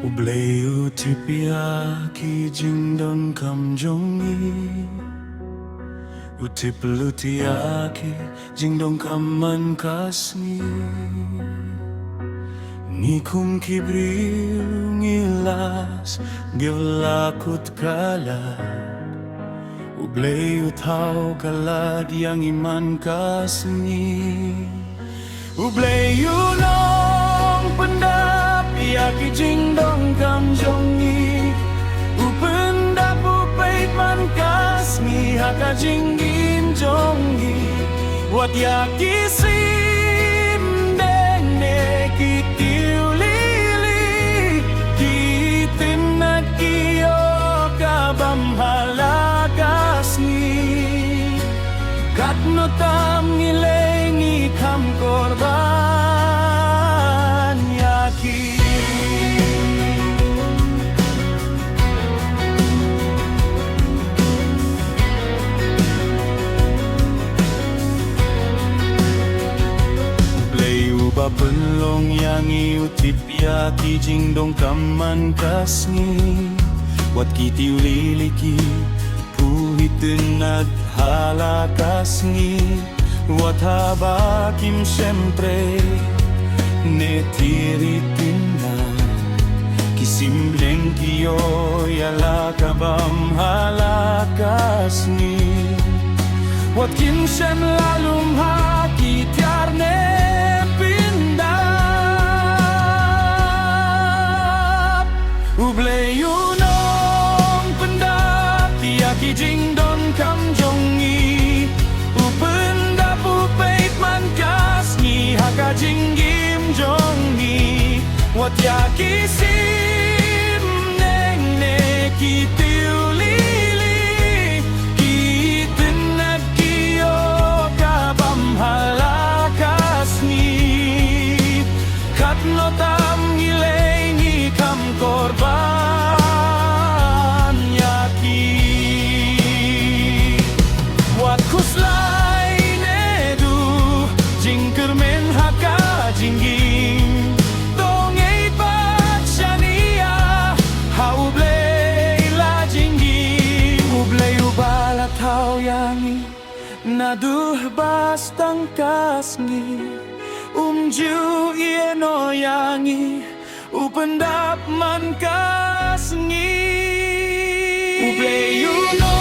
Ubleu tipia ki jingdon kamjongi Utiplutia ki jingdon kaman kasni Nikum kibriu ngilas Gevlakut kala Ubleu tau kalad yang iman kasni Ubleu nong pendap Yaki jingdong kamjongi Upendap upait man kasni Haka jinggin jongi Wat yaki sim dene kitiu lili Kitinat kiyo kabam halakasni Katno tam ngilengi kam korban yaki Penlong yang iutip yaki jingdong kaman kasni Wat kitiu liliki puhitin at halakasni Wat habakim siyempre netiritin na Kisimbleng kiyo yalakabam halakasni Wat kinsyem lalum hakitiarne Ubleu nong pendap Yaki jingdon kamjongi Upendap upait man kasni Haka jinggim jongi Wat yaki sim neng ne kitiu lili Kitenat kiyo kabam halakasni Katno tam ngilengi kam korban jingging dongei baksania haublei la jingging ublei ubala tau yangi naduh bastang kasni umju ieno yangi upendap man kasni ublei no